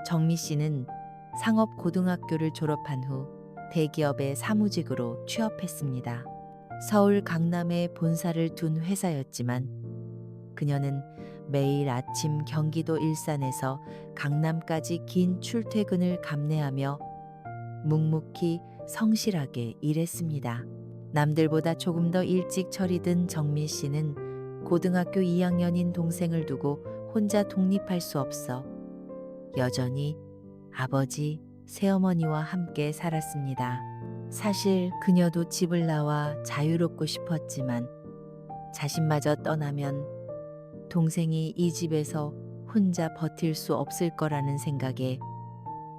정미 씨는 상업고등학교를 졸업한 후 대기업의 사무직으로 취업했습니다. 서울 강남에 본사를 둔 회사였지만 그녀는 매일 아침 경기도 일산에서 강남까지 긴 출퇴근을 감내하며 묵묵히 성실하게 일했습니다. 남들보다 조금 더 일찍 철이 든 정미 씨는 고등학교 2학년인 동생을 두고 혼자 독립할 수 없어 여전히 아버지, 새어머니와 함께 살았습니다. 사실 그녀도 집을 나와 자유롭고 싶었지만 자신마저 떠나면 동생이 이 집에서 혼자 버틸 수 없을 거라는 생각에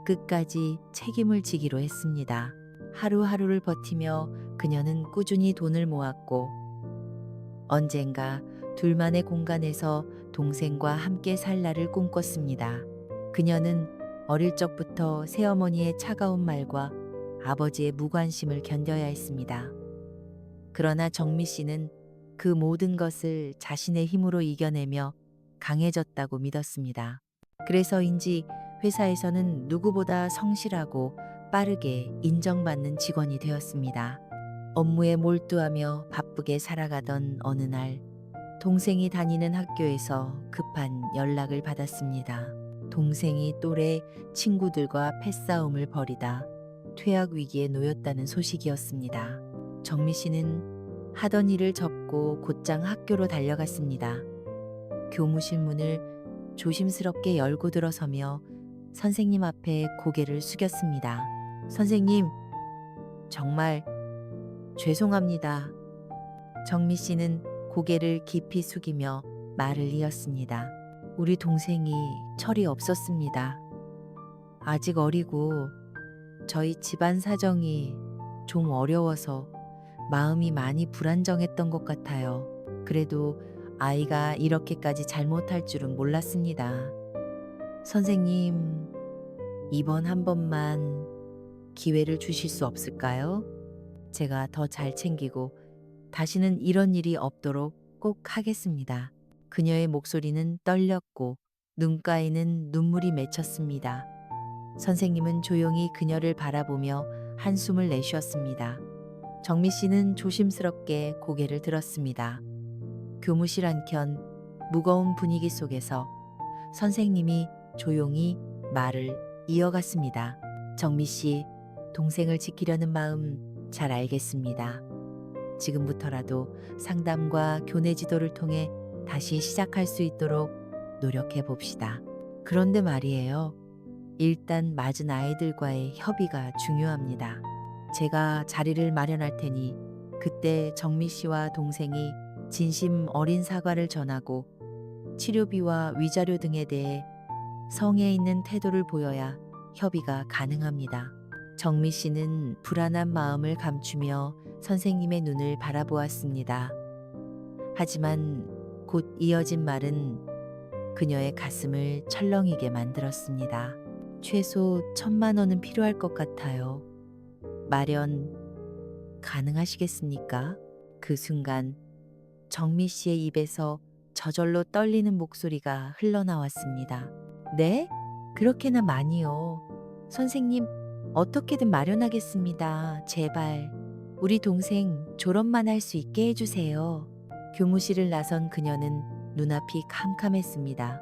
끝까지 책임을 지기로 했습니다. 하루하루를 버티며 그녀는 꾸준히 돈을 모았고 언젠가 둘만의 공간에서 동생과 함께 살 날을 꿈꿨습니다. 그녀는 어릴 적부터 새어머니의 차가운 말과 아버지의 무관심을 견뎌야 했습니다. 그러나 정미 씨는 그 모든 것을 자신의 힘으로 이겨내며 강해졌다고 믿었습니다. 그래서인지 회사에서는 누구보다 성실하고 빠르게 인정받는 직원이 되었습니다. 업무에 몰두하며 바쁘게 살아가던 어느 날, 동생이 다니는 학교에서 급한 연락을 받았습니다. 동생이 또래 친구들과 패싸움을 벌이다 퇴학 위기에 놓였다는 소식이었습니다. 정미 씨는 하던 일을 접고 곧장 학교로 달려갔습니다. 교무실 문을 조심스럽게 열고 들어서며 선생님 앞에 고개를 숙였습니다. 선생님, 정말 죄송합니다. 정미 씨는 고개를 깊이 숙이며 말을 이었습니다. 우리 동생이 철이 없었습니다. 아직 어리고 저희 집안 사정이 좀 어려워서 마음이 많이 불안정했던 것 같아요. 그래도 아이가 이렇게까지 잘못할 줄은 몰랐습니다. 선생님, 이번 한 번만 기회를 주실 수 없을까요? 제가 더 잘 챙기고 다시는 이런 일이 없도록 꼭 하겠습니다. 그녀의 목소리는 떨렸고 눈가에는 눈물이 맺혔습니다. 선생님은 조용히 그녀를 바라보며 한숨을 내쉬었습니다. 정미 씨는 조심스럽게 고개를 들었습니다. 교무실 한켠 무거운 분위기 속에서 선생님이 조용히 말을 이어갔습니다. 정미 씨, 동생을 지키려는 마음 잘 알겠습니다. 지금부터라도 상담과 교내 지도를 통해 다시 시작할 수 있도록 노력해 봅시다. 그런데 말이에요. 일단 맞은 아이들과의 협의가 중요합니다. 제가 자리를 마련할 테니 그때 정미 씨와 동생이 진심 어린 사과를 전하고 치료비와 위자료 등에 대해 성에 있는 태도를 보여야 협의가 가능합니다. 정미 씨는 불안한 마음을 감추며 선생님의 눈을 바라보았습니다. 하지만 곧 이어진 말은 그녀의 가슴을 철렁이게 만들었습니다. 최소 1,000만 원은 필요할 것 같아요. 마련 가능하시겠습니까? 그 순간 정미 씨의 입에서 저절로 떨리는 목소리가 흘러나왔습니다. 네? 그렇게나 많이요. 선생님, 어떻게든 마련하겠습니다. 제발. 우리 동생 졸업만 할 수 있게 해주세요. 교무실을 나선 그녀는 눈앞이 캄캄했습니다.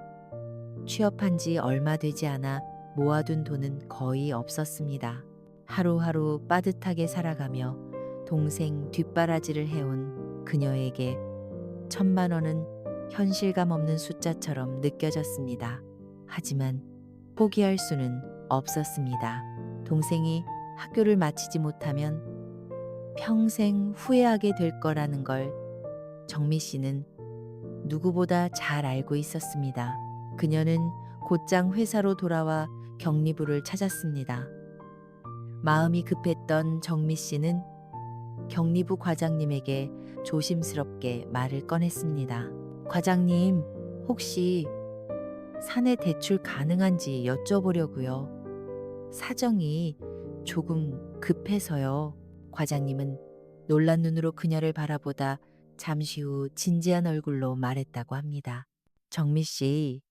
취업한 지 얼마 되지 않아 모아둔 돈은 거의 없었습니다. 하루하루 빠듯하게 살아가며 동생 뒷바라지를 해온 그녀에게 1,000만 원은 현실감 없는 숫자처럼 느껴졌습니다. 하지만 포기할 수는 없었습니다. 동생이 학교를 마치지 못하면 평생 후회하게 될 거라는 걸 정미 씨는 누구보다 잘 알고 있었습니다. 그녀는 곧장 회사로 돌아와 격리부를 찾았습니다. 마음이 급했던 정미 씨는 격리부 과장님에게 조심스럽게 말을 꺼냈습니다. 과장님, 혹시 사내 대출 가능한지 여쭤보려고요. 사정이 조금 급해서요. 과장님은 놀란 눈으로 그녀를 바라보다 잠시 후 진지한 얼굴로 말했다고 합니다. 정미 씨,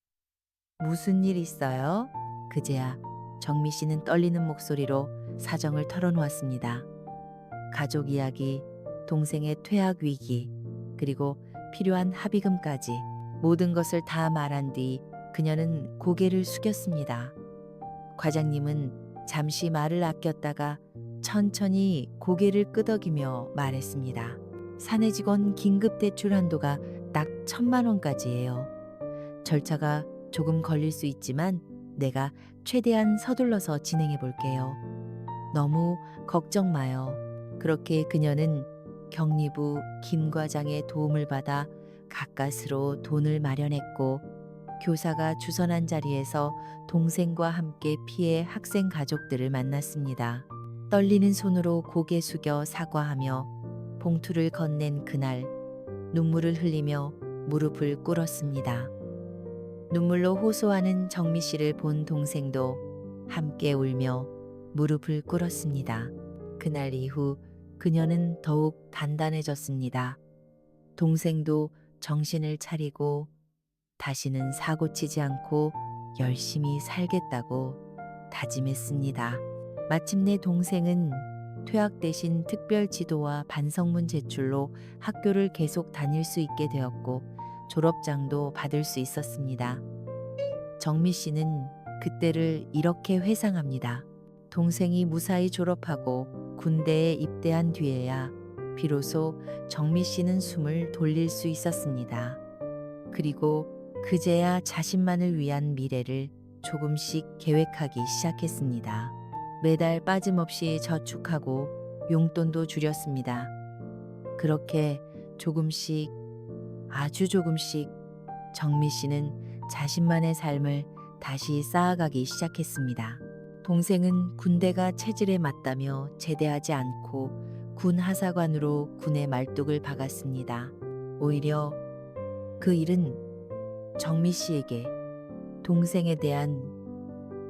무슨 일 있어요? 그제야 정미 씨는 떨리는 목소리로 사정을 털어놓았습니다. 가족 이야기, 동생의 퇴학 위기, 그리고 필요한 합의금까지 모든 것을 다 말한 뒤 그녀는 고개를 숙였습니다. 과장님은 잠시 말을 아꼈다가 천천히 고개를 끄덕이며 말했습니다. 사내 직원 긴급 대출 한도가 딱 1,000만 원까지예요. 절차가 조금 걸릴 수 있지만 내가 최대한 서둘러서 진행해 볼게요. 너무 걱정 마요. 그렇게 그녀는 격리부 김 과장의 도움을 받아 가까스로 돈을 마련했고 교사가 주선한 자리에서 동생과 함께 피해 학생 가족들을 만났습니다. 떨리는 손으로 고개 숙여 사과하며 봉투를 건넨 그날 눈물을 흘리며 무릎을 꿇었습니다. 눈물로 호소하는 정미 씨를 본 동생도 함께 울며 무릎을 꿇었습니다. 그날 이후 그녀는 더욱 단단해졌습니다. 동생도 정신을 차리고 다시는 사고치지 않고 열심히 살겠다고 다짐했습니다. 마침내 동생은 퇴학 대신 특별 지도와 반성문 제출로 학교를 계속 다닐 수 있게 되었고 졸업장도 받을 수 있었습니다. 정미 씨는 그때를 이렇게 회상합니다. 동생이 무사히 졸업하고 군대에 입대한 뒤에야 비로소 정미 씨는 숨을 돌릴 수 있었습니다. 그리고 그제야 자신만을 위한 미래를 조금씩 계획하기 시작했습니다. 매달 빠짐없이 저축하고 용돈도 줄였습니다. 그렇게 조금씩, 아주 조금씩 정미 씨는 자신만의 삶을 다시 쌓아가기 시작했습니다. 동생은 군대가 체질에 맞다며 제대하지 않고 군 하사관으로 군의 말뚝을 박았습니다. 오히려 그 일은 정미 씨에게 동생에 대한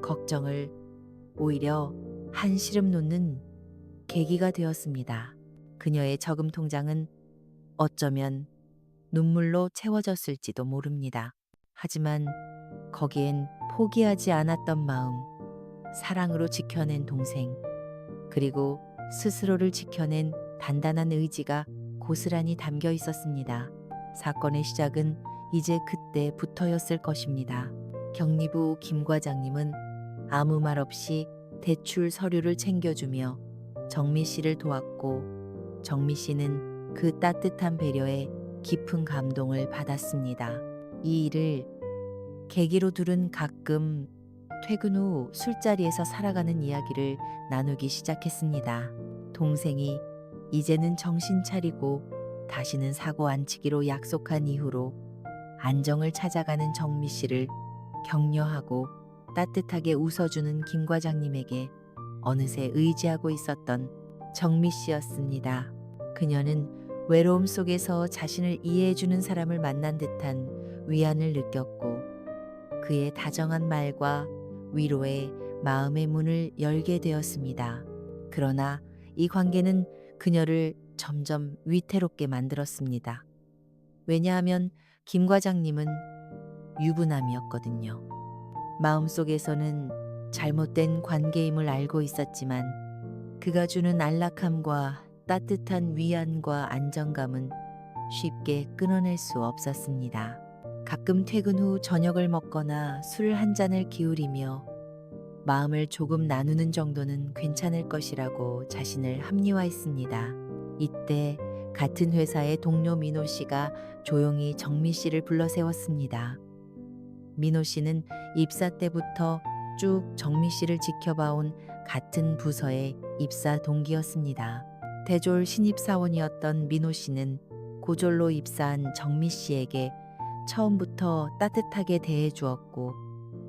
걱정을 오히려 한시름 놓는 계기가 되었습니다. 그녀의 저금 통장은 어쩌면 눈물로 채워졌을지도 모릅니다. 하지만 거기엔 포기하지 않았던 마음, 사랑으로 지켜낸 동생, 그리고 스스로를 지켜낸 단단한 의지가 고스란히 담겨 있었습니다. 사건의 시작은 이제 그때부터였을 것입니다. 격리부 김 과장님은 아무 말 없이 대출 서류를 챙겨주며 정미 씨를 도왔고 정미 씨는 그 따뜻한 배려에 깊은 감동을 받았습니다. 이 일을 계기로 둘은 가끔 퇴근 후 술자리에서 살아가는 이야기를 나누기 시작했습니다. 동생이 이제는 정신 차리고 다시는 사고 안 치기로 약속한 이후로 안정을 찾아가는 정미 씨를 격려하고 따뜻하게 웃어주는 김 과장님에게 어느새 의지하고 있었던 정미 씨였습니다. 그녀는 외로움 속에서 자신을 이해해주는 사람을 만난 듯한 위안을 느꼈고 그의 다정한 말과 위로에 마음의 문을 열게 되었습니다. 그러나 이 관계는 그녀를 점점 위태롭게 만들었습니다. 왜냐하면 김 과장님은 유부남이었거든요. 마음속에서는 잘못된 관계임을 알고 있었지만 그가 주는 안락함과 따뜻한 위안과 안정감은 쉽게 끊어낼 수 없었습니다. 가끔 퇴근 후 저녁을 먹거나 술 한 잔을 기울이며 마음을 조금 나누는 정도는 괜찮을 것이라고 자신을 합리화했습니다. 이때 같은 회사의 동료 민호 씨가 조용히 정미 씨를 불러 세웠습니다. 민호 씨는 입사 때부터 쭉 정미 씨를 지켜봐온 같은 부서의 입사 동기였습니다. 대졸 신입사원이었던 민호 씨는 고졸로 입사한 정미 씨에게 처음부터 따뜻하게 대해주었고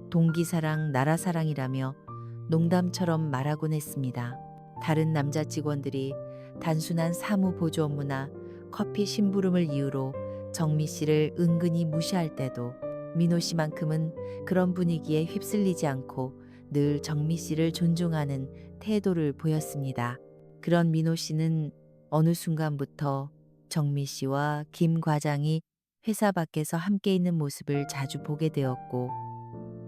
동기사랑 나라사랑이라며 농담처럼 말하곤 했습니다. 다른 남자 직원들이 단순한 사무 보조 업무나 커피 심부름을 이유로 정미 씨를 은근히 무시할 때도 민호 씨만큼은 그런 분위기에 휩쓸리지 않고 늘 정미 씨를 존중하는 태도를 보였습니다. 그런 민호 씨는 어느 순간부터 정미 씨와 김 과장이 회사 밖에서 함께 있는 모습을 자주 보게 되었고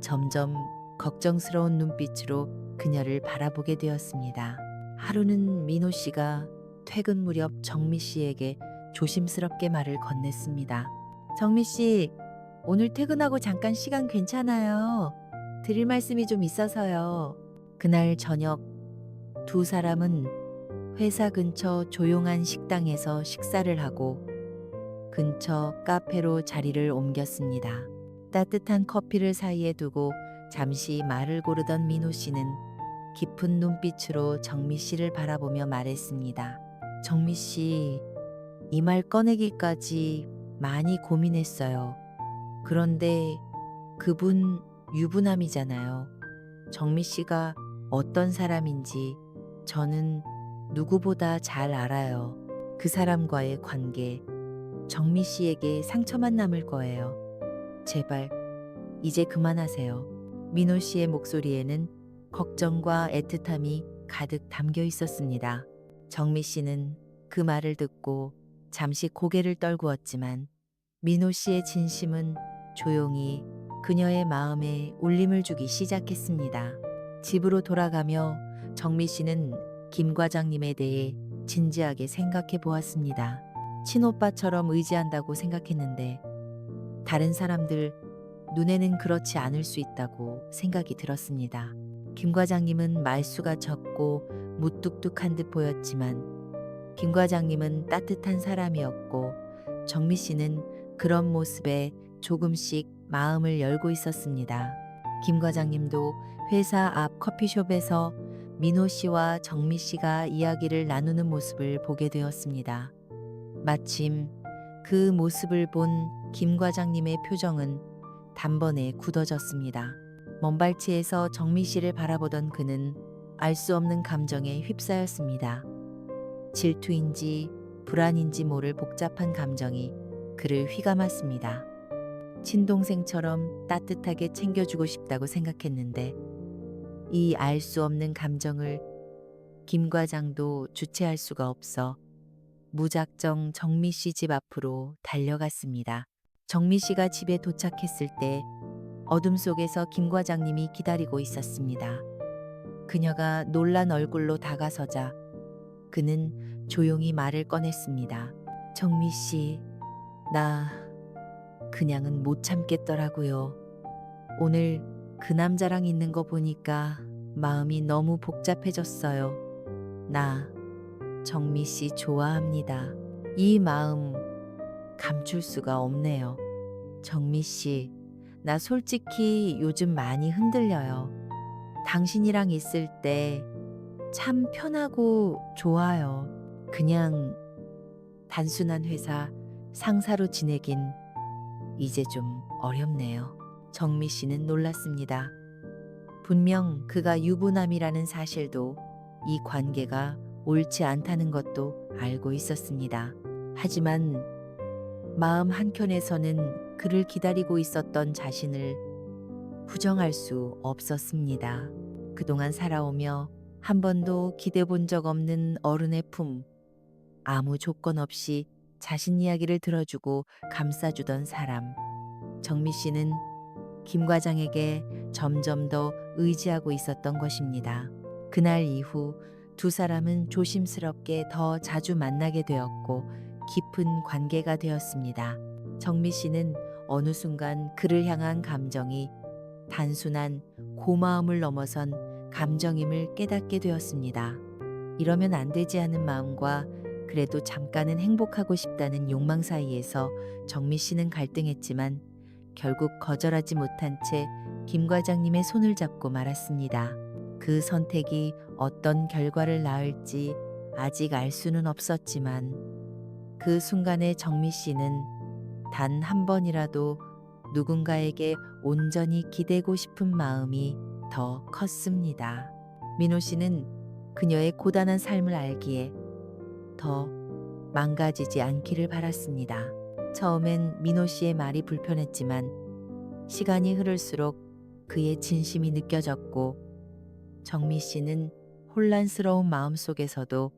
점점 걱정스러운 눈빛으로 그녀를 바라보게 되었습니다. 하루는 민호 씨가 퇴근 무렵 정미 씨에게 조심스럽게 말을 건넸습니다. 정미 씨, 오늘 퇴근하고 잠깐 시간 괜찮아요. 드릴 말씀이 좀 있어서요. 그날 저녁 두 사람은 회사 근처 조용한 식당에서 식사를 하고 근처 카페로 자리를 옮겼습니다. 따뜻한 커피를 사이에 두고 잠시 말을 고르던 민호 씨는 깊은 눈빛으로 정미 씨를 바라보며 말했습니다. 정미 씨, 이 말 꺼내기까지 많이 고민했어요. 그런데 그분 유부남이잖아요. 정미 씨가 어떤 사람인지 저는 누구보다 잘 알아요. 그 사람과의 관계, 정미 씨에게 상처만 남을 거예요. 제발, 이제 그만하세요. 민호 씨의 목소리에는 걱정과 애틋함이 가득 담겨 있었습니다. 정미 씨는 그 말을 듣고 잠시 고개를 떨구었지만 민호 씨의 진심은 조용히 그녀의 마음에 울림을 주기 시작했습니다. 집으로 돌아가며 정미 씨는 김 과장님에 대해 진지하게 생각해 보았습니다. 친오빠처럼 의지한다고 생각했는데 다른 사람들 눈에는 그렇지 않을 수 있다고 생각이 들었습니다. 김 과장님은 말수가 적고 무뚝뚝한 듯 보였지만 김 과장님은 따뜻한 사람이었고 정미 씨는 그런 모습에 조금씩 마음을 열고 있었습니다. 김 과장님도 회사 앞 커피숍에서 민호 씨와 정미 씨가 이야기를 나누는 모습을 보게 되었습니다. 마침 그 모습을 본 김 과장님의 표정은 단번에 굳어졌습니다. 먼발치에서 정미 씨를 바라보던 그는 알 수 없는 감정에 휩싸였습니다. 질투인지 불안인지 모를 복잡한 감정이 그를 휘감았습니다. 친동생처럼 따뜻하게 챙겨주고 싶다고 생각했는데 이 알 수 없는 감정을 김 과장도 주체할 수가 없어 무작정 정미 씨 집 앞으로 달려갔습니다. 정미 씨가 집에 도착했을 때 어둠 속에서 김 과장님이 기다리고 있었습니다. 그녀가 놀란 얼굴로 다가서자 그는 조용히 말을 꺼냈습니다. 정미 씨, 나 그냥은 못 참겠더라고요. 오늘 그 남자랑 있는 거 보니까 마음이 너무 복잡해졌어요. 나 정미 씨 좋아합니다. 이 마음 감출 수가 없네요. 정미 씨, 나 솔직히 요즘 많이 흔들려요. 당신이랑 있을 때 참 편하고 좋아요. 그냥 단순한 회사 상사로 지내긴 이제 좀 어렵네요. 정미 씨는 놀랐습니다. 분명 그가 유부남이라는 사실도 이 관계가 옳지 않다는 것도 알고 있었습니다. 하지만 마음 한켠에서는 그를 기다리고 있었던 자신을 부정할 수 없었습니다. 그동안 살아오며 한 번도 기대 본 적 없는 어른의 품, 아무 조건 없이 자신 이야기를 들어주고 감싸주던 사람. 정미 씨는 김 과장에게 점점 더 의지하고 있었던 것입니다. 그날 이후 두 사람은 조심스럽게 더 자주 만나게 되었고 깊은 관계가 되었습니다. 정미 씨는 어느 순간 그를 향한 감정이 단순한 고마움을 넘어선 감정임을 깨닫게 되었습니다. 이러면 안 되지 하는 마음과 그래도 잠깐은 행복하고 싶다는 욕망 사이에서 정미 씨는 갈등했지만 결국 거절하지 못한 채 김 과장님의 손을 잡고 말았습니다. 그 선택이 어떤 결과를 낳을지 아직 알 수는 없었지만 그 순간에 정미 씨는 단 한 번이라도 누군가에게 온전히 기대고 싶은 마음이 더 컸습니다. 민호 씨는 그녀의 고단한 삶을 알기에 더 망가지지 않기를 바랐습니다. 처음엔 민호 씨의 말이 불편했지만 시간이 흐를수록 그의 진심이 느껴졌고 정미 씨는 혼란스러운 마음속에서도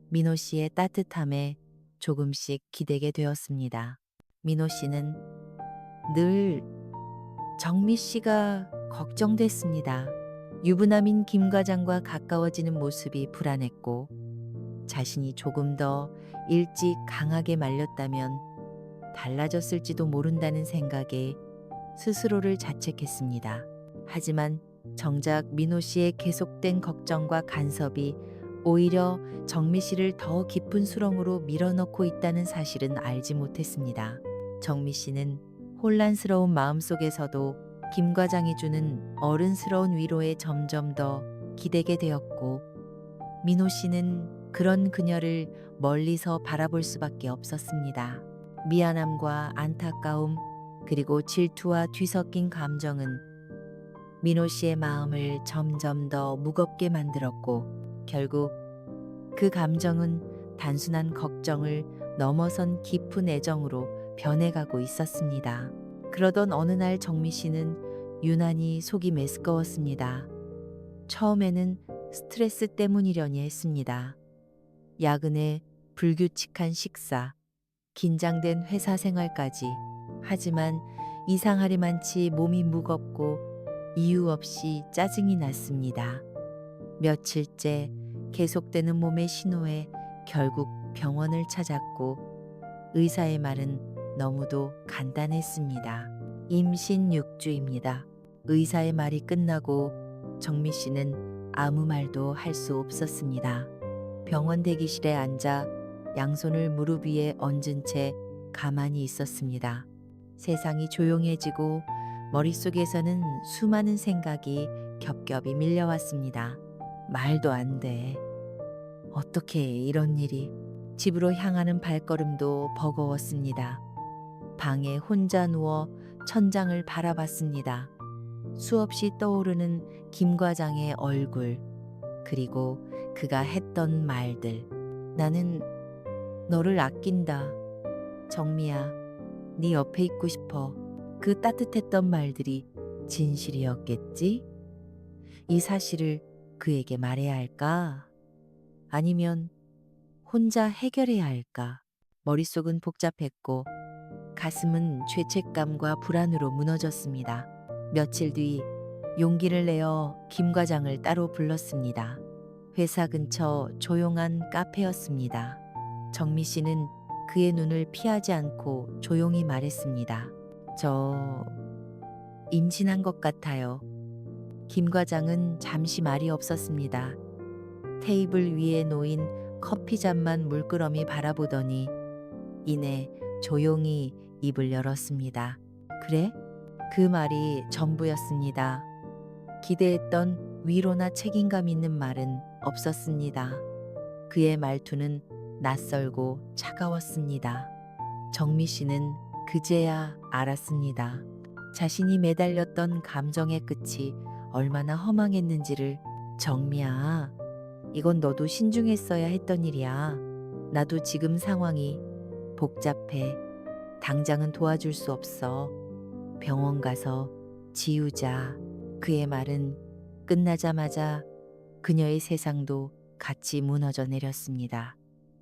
민호 씨의 따뜻함에 조금씩 기대게 되었습니다. 민호 씨는 늘 정미 씨가 걱정됐습니다. 유부남인 김 과장과 가까워지는 모습이 불안했고 자신이 조금 더 일찍 강하게 말렸다면 달라졌을지도 모른다는 생각에 스스로를 자책했습니다. 하지만 정작 민호 씨의 계속된 걱정과 간섭이 오히려 정미 씨를 더 깊은 수렁으로 밀어넣고 있다는 사실은 알지 못했습니다. 정미 씨는 혼란스러운 마음속에서도 김 과장이 주는 어른스러운 위로에 점점 더 기대게 되었고 민호 씨는 그런 그녀를 멀리서 바라볼 수밖에 없었습니다. 미안함과 안타까움 그리고 질투와 뒤섞인 감정은 민호 씨의 마음을 점점 더 무겁게 만들었고 결국 그 감정은 단순한 걱정을 넘어선 깊은 애정으로 변해가고 있었습니다. 그러던 어느 날 정미 씨는 유난히 속이 메스꺼웠습니다. 처음에는 스트레스 때문이려니 했습니다. 야근에 불규칙한 식사, 긴장된 회사 생활까지. 하지만 이상하리만치 몸이 무겁고 이유 없이 짜증이 났습니다. 며칠째 계속되는 몸의 신호에 결국 병원을 찾았고 의사의 말은 너무도 간단했습니다. 임신 6주입니다. 의사의 말이 끝나고 정미 씨는 아무 말도 할 수 없었습니다. 병원 대기실에 앉아 양손을 무릎 위에 얹은 채 가만히 있었습니다. 세상이 조용해지고 머릿속에서는 수많은 생각이 겹겹이 밀려왔습니다. 말도 안 돼. 어떻게 이런 일이. 집으로 향하는 발걸음도 버거웠습니다. 방에 혼자 누워 천장을 바라봤습니다. 수없이 떠오르는 김 과장의 얼굴, 그리고 그가 했던 말들. 나는 너를 아낀다. 정미야, 네 옆에 있고 싶어. 그 따뜻했던 말들이 진실이었겠지? 이 사실을 그에게 말해야 할까? 아니면 혼자 해결해야 할까? 머릿속은 복잡했고 가슴은 죄책감과 불안으로 무너졌습니다. 며칠 뒤 용기를 내어 김 과장을 따로 불렀습니다. 회사 근처 조용한 카페였습니다. 정미 씨는 그의 눈을 피하지 않고 조용히 말했습니다. 저 임신한 것 같아요. 김 과장은 잠시 말이 없었습니다. 테이블 위에 놓인 커피잔만 물끄러미 바라보더니 이내 조용히 입을 열었습니다. 그래? 그 말이 전부였습니다. 기대했던 위로나 책임감 있는 말은 없었습니다. 그의 말투는 낯설고 차가웠습니다. 정미 씨는 그제야 알았습니다. 자신이 매달렸던 감정의 끝이 얼마나 허망했는지를. 정미야, 이건 너도 신중했어야 했던 일이야. 나도 지금 상황이 복잡해. 당장은 도와줄 수 없어. 병원 가서 지우자. 그의 말은 끝나자마자 그녀의 세상도 같이 무너져 내렸습니다.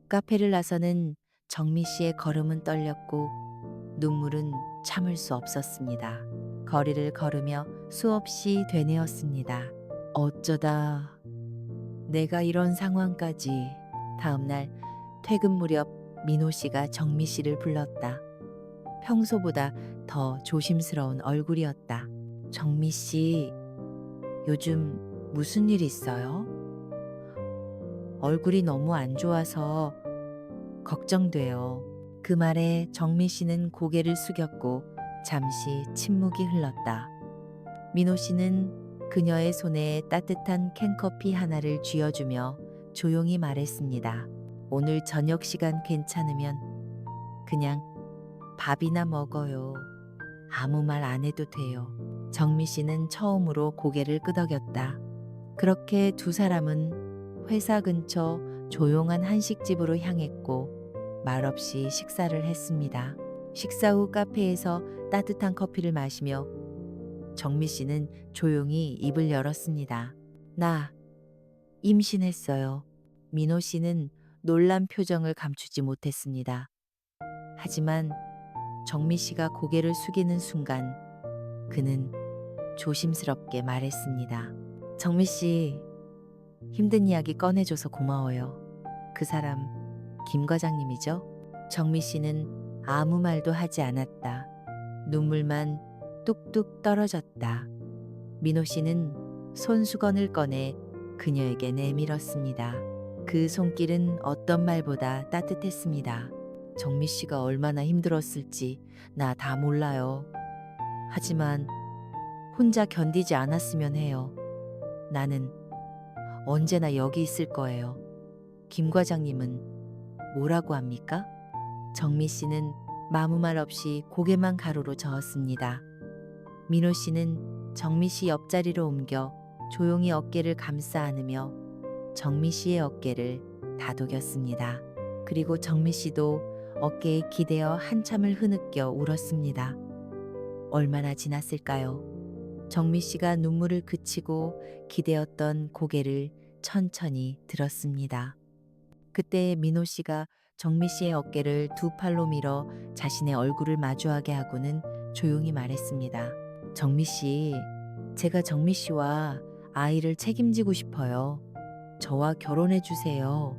카페를 나서는 정미 씨의 걸음은 떨렸고 눈물은 참을 수 없었습니다. 거리를 걸으며 수없이 되뇌었습니다. 어쩌다 내가 이런 상황까지. 다음 날 퇴근 무렵 민호 씨가 정미 씨를 불렀다. 평소보다 더 조심스러운 얼굴이었다. 정미 씨, 요즘 무슨 일 있어요? 얼굴이 너무 안 좋아서 걱정돼요. 그 말에 정미 씨는 고개를 숙였고 잠시 침묵이 흘렀다. 민호 씨는 그녀의 손에 따뜻한 캔커피 하나를 쥐어주며 조용히 말했습니다. 오늘 저녁 시간 괜찮으면 그냥 밥이나 먹어요. 아무 말 안 해도 돼요. 정미 씨는 처음으로 고개를 끄덕였다. 그렇게 두 사람은 회사 근처 조용한 한식집으로 향했고 말없이 식사를 했습니다. 식사 후 카페에서 따뜻한 커피를 마시며 정미 씨는 조용히 입을 열었습니다. 나 임신했어요. 민호 씨는 놀란 표정을 감추지 못했습니다. 하지만 정미 씨가 고개를 숙이는 순간 그는 조심스럽게 말했습니다. 정미 씨, 힘든 이야기 꺼내줘서 고마워요. 그 사람 김 과장님이죠? 정미 씨는 아무 말도 하지 않았다. 눈물만 뚝뚝 떨어졌다. 민호 씨는 손수건을 꺼내 그녀에게 내밀었습니다. 그 손길은 어떤 말보다 따뜻했습니다. 정미 씨가 얼마나 힘들었을지 나 다 몰라요. 하지만 혼자 견디지 않았으면 해요. 나는 언제나 여기 있을 거예요. 김 과장님은 뭐라고 합니까? 정미 씨는 아무 말 없이 고개만 가로로 저었습니다. 민호 씨는 정미 씨 옆자리로 옮겨 조용히 어깨를 감싸 안으며 정미 씨의 어깨를 다독였습니다. 그리고 정미 씨도 어깨에 기대어 한참을 흐느껴 울었습니다. 얼마나 지났을까요? 정미 씨가 눈물을 그치고 기대었던 고개를 천천히 들었습니다. 그때 민호 씨가 정미 씨의 어깨를 두 팔로 밀어 자신의 얼굴을 마주하게 하고는 조용히 말했습니다. 정미 씨, 제가 정미 씨와 아이를 책임지고 싶어요. 저와 결혼해 주세요.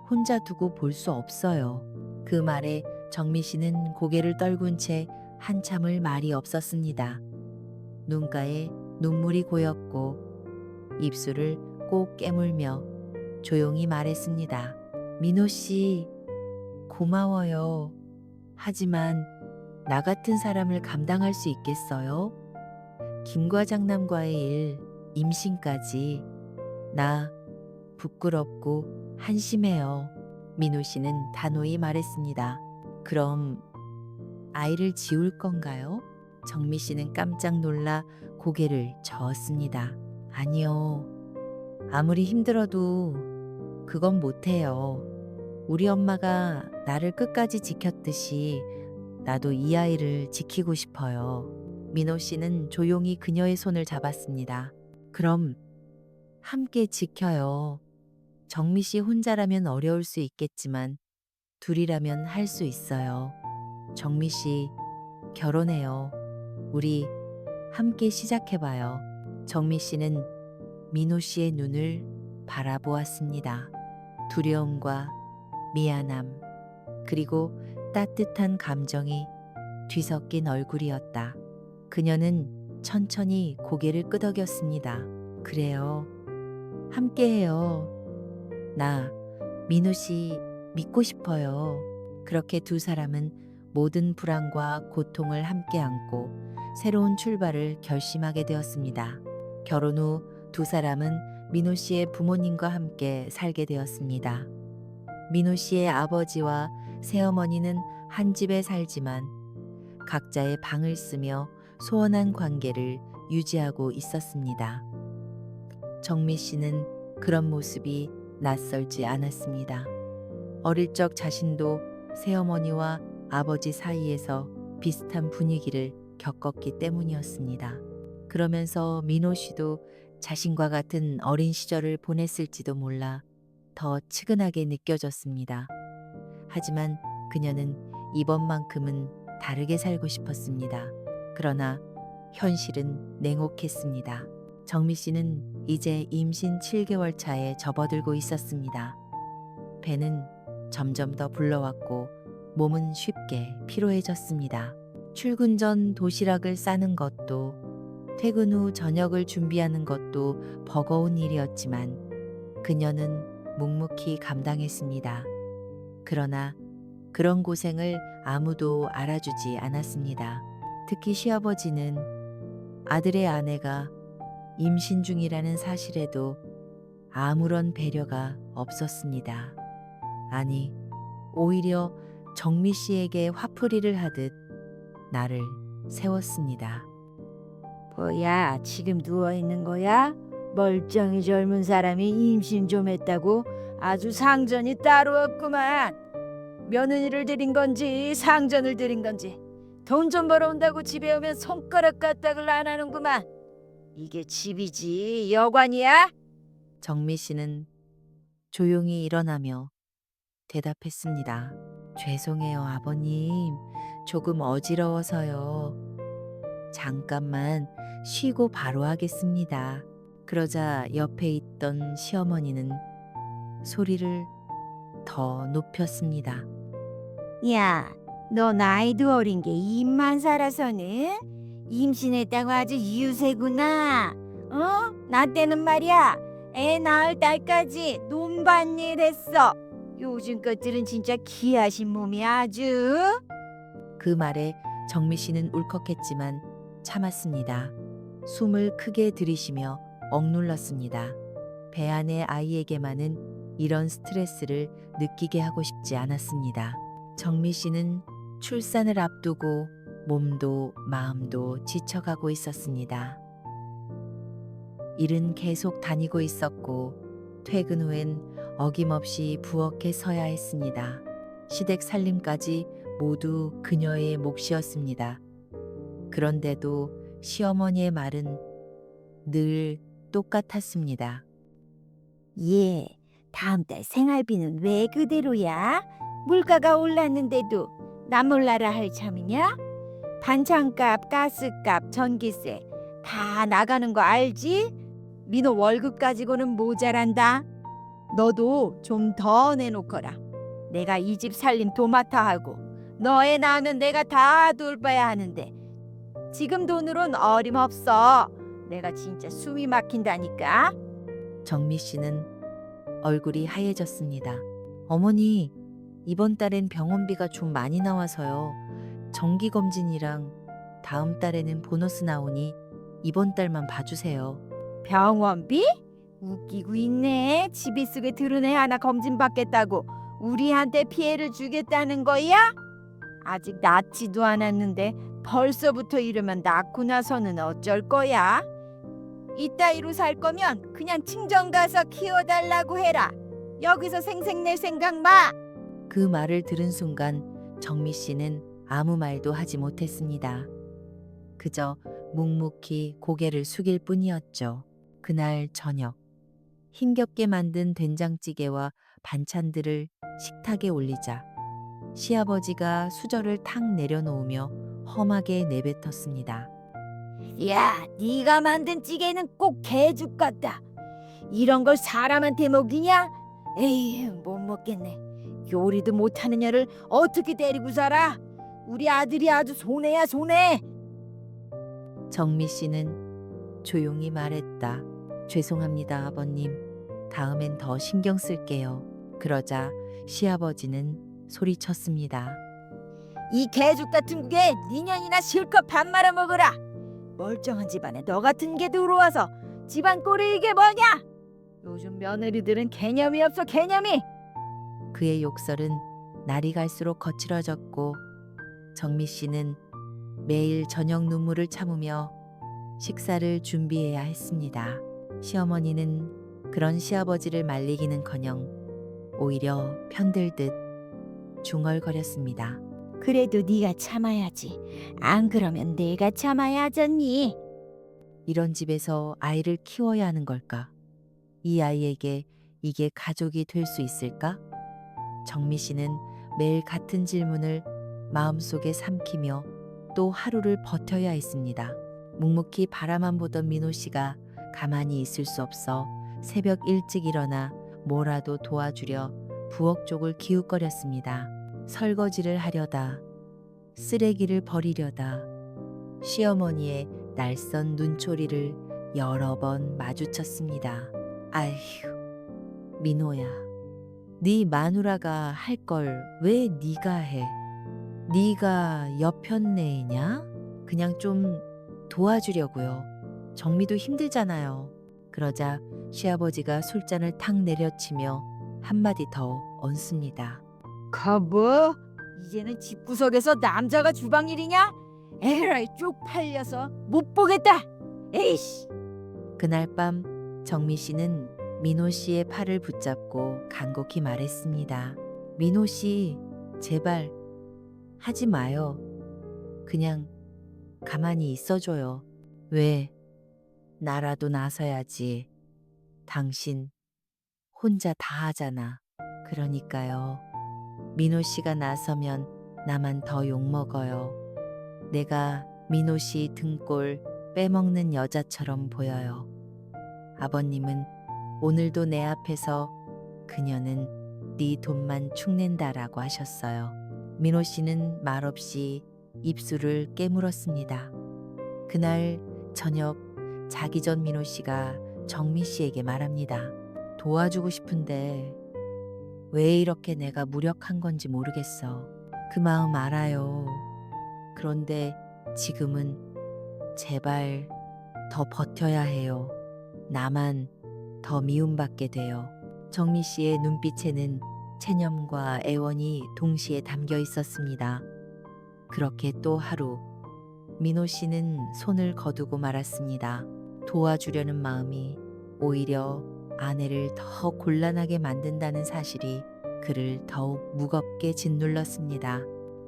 혼자 두고 볼 수 없어요. 그 말에 정미 씨는 고개를 떨군 채 한참을 말이 없었습니다. 눈가에 눈물이 고였고 입술을 꼭 깨물며 조용히 말했습니다. 민호 씨, 고마워요. 하지만 나 같은 사람을 감당할 수 있겠어요? 김 과장남과의 일, 임신까지 나 부끄럽고 한심해요. 민호 씨는 단호히 말했습니다. 그럼 아이를 지울 건가요? 정미 씨는 깜짝 놀라 고개를 저었습니다. 아니요. 아무리 힘들어도 그건 못해요. 우리 엄마가 나를 끝까지 지켰듯이 나도 이 아이를 지키고 싶어요. 민호 씨는 조용히 그녀의 손을 잡았습니다. 그럼 함께 지켜요. 정미 씨 혼자라면 어려울 수 있겠지만 둘이라면 할 수 있어요. 정미 씨, 결혼해요. 우리 함께 시작해봐요. 정미 씨는 민호 씨의 눈을 바라보았습니다. 두려움과 미안함, 그리고 따뜻한 감정이 뒤섞인 얼굴이었다. 그녀는 천천히 고개를 끄덕였습니다. 그래요. 함께해요. 나 민호 씨 믿고 싶어요. 그렇게 두 사람은 모든 불안과 고통을 함께 안고 새로운 출발을 결심하게 되었습니다. 결혼 후 두 사람은 민호 씨의 부모님과 함께 살게 되었습니다. 민호 씨의 아버지와 새어머니는 한 집에 살지만 각자의 방을 쓰며 소원한 관계를 유지하고 있었습니다. 정미 씨는 그런 모습이 낯설지 않았습니다. 어릴 적 자신도 새어머니와 아버지 사이에서 비슷한 분위기를 겪었기 때문이었습니다. 그러면서 민호 씨도 자신과 같은 어린 시절을 보냈을지도 몰라 더 측은하게 느껴졌습니다. 하지만 그녀는 이번만큼은 다르게 살고 싶었습니다. 그러나 현실은 냉혹했습니다. 정미 씨는 이제 임신 7개월 차에 접어들고 있었습니다. 배는 점점 더 불러왔고 몸은 쉽게 피로해졌습니다. 출근 전 도시락을 싸는 것도 퇴근 후 저녁을 준비하는 것도 버거운 일이었지만 그녀는 묵묵히 감당했습니다. 그러나 그런 고생을 아무도 알아주지 않았습니다. 특히 시아버지는 아들의 아내가 임신 중이라는 사실에도 아무런 배려가 없었습니다. 아니, 오히려 정미 씨에게 화풀이를 하듯 나를 세웠습니다. 뭐야, 지금 누워있는 거야? 멀쩡히 젊은 사람이 임신 좀 했다고 아주 상전이 따로 없구만. 며느리를 들인 건지 상전을 들인 건지 돈 좀 벌어온다고 집에 오면 손가락 까딱을 안 하는구만. 이게 집이지 여관이야? 정미 씨는 조용히 일어나며 대답했습니다. 죄송해요, 아버님. 조금 어지러워서요. 잠깐만 쉬고 바로 하겠습니다. 그러자 옆에 있던 시어머니는 소리를 더 높였습니다. 야, 너 나이도 어린 게 입만 살아서는 임신했다고 아주 유세구나. 어? 나 때는 말이야. 애 낳을 때까지 논밭일 했어. 요즘 것들은 진짜 귀하신 몸이 아주. 그 말에 정미 씨는 울컥했지만 참았습니다. 숨을 크게 들이쉬며 억눌렀습니다. 배 안의 아이에게만은 이런 스트레스를 느끼게 하고 싶지 않았습니다. 정미 씨는 출산을 앞두고 몸도 마음도 지쳐가고 있었습니다. 일은 계속 다니고 있었고 퇴근 후엔 어김없이 부엌에 서야 했습니다. 시댁 살림까지 모두 그녀의 몫이었습니다. 그런데도 시어머니의 말은 늘 똑같았습니다. 예, 다음 달 생활비는 왜 그대로야? 물가가 올랐는데도 나 몰라라 할 참이냐? 반찬값, 가스값, 전기세 다 나가는 거 알지? 민호 월급 가지고는 모자란다. 너도 좀 더 내놓거라. 내가 이 집 살림 도맡아 하고 너애 낳으면 내가 다 돌봐야 하는데 지금 돈으론 어림없어. 내가 진짜 숨이 막힌다니까. 정미 씨는 얼굴이 하얘졌습니다. 어머니, 이번 달엔 병원비가 좀 많이 나와서요. 정기검진이랑 다음 달에는 보너스 나오니 이번 달만 봐주세요. 병원비? 웃기고 있네. 집이 속에 들은 애 하나 검진받겠다고 우리한테 피해를 주겠다는 거야? 아직 낳지도 않았는데 벌써부터 이러면 낳고 나서는 어쩔 거야? 이따위로 살 거면 그냥 친정 가서 키워달라고 해라. 여기서 생색낼 생각 마. 그 말을 들은 순간 정미 씨는 아무 말도 하지 못했습니다. 그저 묵묵히 고개를 숙일 뿐이었죠. 그날 저녁, 힘겹게 만든 된장찌개와 반찬들을 식탁에 올리자 시아버지가 수저를 탁 내려놓으며 험하게 내뱉었습니다. 야, 네가 만든 찌개는 꼭 개죽 같다. 이런 걸 사람한테 먹이냐? 에이, 못 먹겠네. 요리도 못하는 애를 어떻게 데리고 살아? 우리 아들이 아주 손해야 손해. 정미 씨는 조용히 말했다. 죄송합니다, 아버님. 다음엔 더 신경 쓸게요. 그러자 시아버지는 소리쳤습니다. 이 개죽 같은 국에 니년이나 실컷 밥 말아 먹어라. 멀쩡한 집안에 너 같은 게 들어와서 집안 꼴이 이게 뭐냐? 요즘 며느리들은 개념이 없어 개념이. 그의 욕설은 날이 갈수록 거칠어졌고 정미 씨는 매일 저녁 눈물을 참으며 식사를 준비해야 했습니다. 시어머니는 그런 시아버지를 말리기는커녕 오히려 편들듯 중얼거렸습니다. 그래도 네가 참아야지. 안 그러면 내가 참아야 하잖니. 이런 집에서 아이를 키워야 하는 걸까? 이 아이에게 이게 가족이 될 수 있을까? 정미 씨는 매일 같은 질문을 마음속에 삼키며 또 하루를 버텨야 했습니다. 묵묵히 바라만 보던 민호 씨가 가만히 있을 수 없어 새벽 일찍 일어나 뭐라도 도와주려 부엌 쪽을 기웃거렸습니다. 설거지를 하려다, 쓰레기를 버리려다, 시어머니의 날선 눈초리를 여러 번 마주쳤습니다. 아휴, 민호야, 네 마누라가 할 걸 왜 네가 해? 네가 여편네냐? 그냥 좀 도와주려고요. 정미도 힘들잖아요. 그러자 시아버지가 술잔을 탁 내려치며 한마디 더 얹습니다. 거보, 이제는 집구석에서 남자가 주방일이냐? 에라이 쪽팔려서 못 보겠다. 에이씨. 그날 밤 정미 씨는 민호 씨의 팔을 붙잡고 간곡히 말했습니다. 민호 씨, 제발 하지 마요. 그냥 가만히 있어줘요. 왜? 나라도 나서야지. 당신 혼자 다 하잖아. 그러니까요. 민호 씨가 나서면 나만 더 욕먹어요. 내가 민호 씨 등골 빼먹는 여자처럼 보여요. 아버님은 오늘도 내 앞에서 그녀는 네 돈만 축낸다라고 하셨어요. 민호 씨는 말없이 입술을 깨물었습니다. 그날 저녁 자기 전 민호 씨가 정미 씨에게 말합니다. 도와주고 싶은데 왜 이렇게 내가 무력한 건지 모르겠어. 그 마음 알아요. 그런데 지금은 제발 더 버텨야 해요. 나만 더 미움받게 돼요. 정미 씨의 눈빛에는 체념과 애원이 동시에 담겨 있었습니다. 그렇게 또 하루 민호 씨는 손을 거두고 말았습니다. 도와주려는 마음이 오히려 아내를 더 곤란하게 만든다는 사실이 그를 더욱 무겁게 짓눌렀습니다.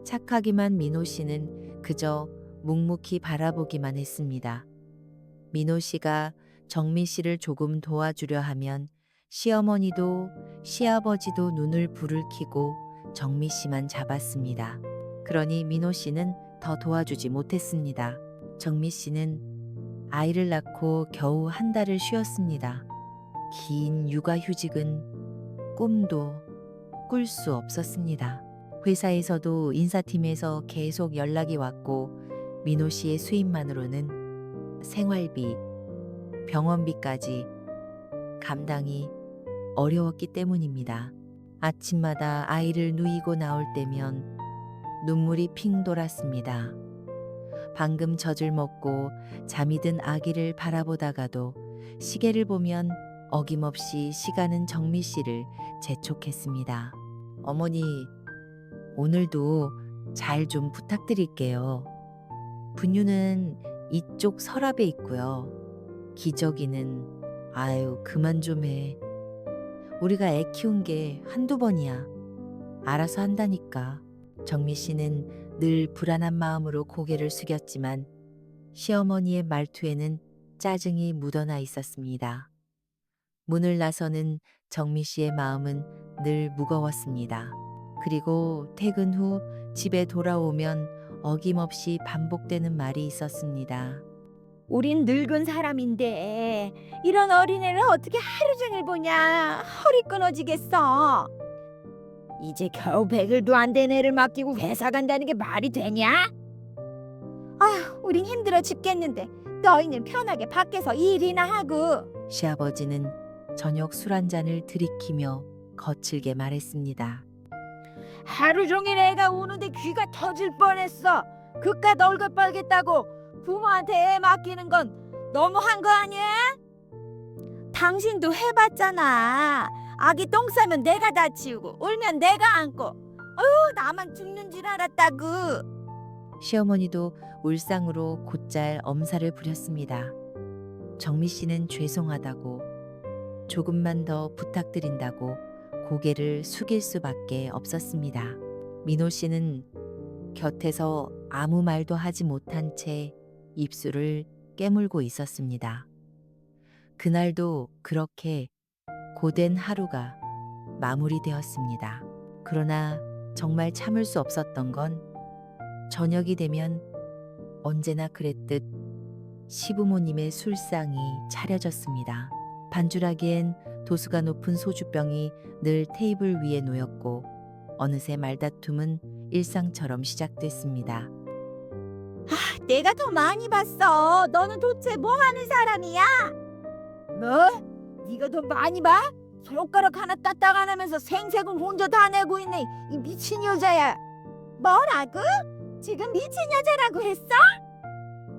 착하기만 민호 씨는 그저 묵묵히 바라보기만 했습니다. 민호 씨가 정미 씨를 조금 도와주려 하면 시어머니도 시아버지도 눈을 불을 켜고 정미 씨만 잡았습니다. 그러니 민호 씨는 더 도와주지 못했습니다. 정미 씨는 아이를 낳고 겨우 한 달을 쉬었습니다. 긴 육아휴직은 꿈도 꿀 수 없었습니다. 회사에서도 인사팀에서 계속 연락이 왔고 민호 씨의 수입만으로는 생활비, 병원비까지 감당이 어려웠기 때문입니다. 아침마다 아이를 누이고 나올 때면 눈물이 핑 돌았습니다. 방금 젖을 먹고 잠이 든 아기를 바라보다가도 시계를 보면 어김없이 시간은 정미 씨를 재촉했습니다. 어머니, 오늘도 잘 좀 부탁드릴게요. 분유는 이쪽 서랍에 있고요. 기저귀는 아유 그만 좀 해. 우리가 애 키운 게 한두 번이야. 알아서 한다니까. 정미 씨는 늘 불안한 마음으로 고개를 숙였지만 시어머니의 말투에는 짜증이 묻어나 있었습니다. 문을 나서는 정미 씨의 마음은 늘 무거웠습니다. 그리고 퇴근 후 집에 돌아오면 어김없이 반복되는 말이 있었습니다. 우린 늙은 사람인데 이런 어린애를 어떻게 하루 종일 보냐. 허리 끊어지겠어. 이제 겨우 100일도 안 된 애를 맡기고 회사 간다는 게 말이 되냐? 아휴, 우린 힘들어 죽겠는데 너희는 편하게 밖에서 일이나 하고. 시아버지는 저녁 술 한 잔을 들이키며 거칠게 말했습니다. 하루 종일 애가 우는데 귀가 터질 뻔했어. 그깟 얼굴 빨겠다고 부모한테 애 맡기는 건 너무한 거 아니야? 당신도 해봤잖아. 아기 똥 싸면 내가 다 치우고 울면 내가 안고. 어휴, 나만 죽는 줄 알았다구. 시어머니도 울상으로 곧잘 엄살을 부렸습니다. 정미 씨는 죄송하다고 조금만 더 부탁드린다고 고개를 숙일 수밖에 없었습니다. 민호 씨는 곁에서 아무 말도 하지 못한 채 입술을 깨물고 있었습니다. 그날도 그렇게 고된 하루가 마무리되었습니다. 그러나 정말 참을 수 없었던 건 저녁이 되면 언제나 그랬듯 시부모님의 술상이 차려졌습니다. 반주라기엔 도수가 높은 소주병이 늘 테이블 위에 놓였고 어느새 말다툼은 일상처럼 시작됐습니다. 내가 더 많이 봤어. 너는 도대체 뭐 하는 사람이야? 뭐? 네가 더 많이 봐? 손가락 하나 까딱 안 하면서 생색은 혼자 다 내고 있네. 이 미친 여자야. 뭐라고? 지금 미친 여자라고 했어?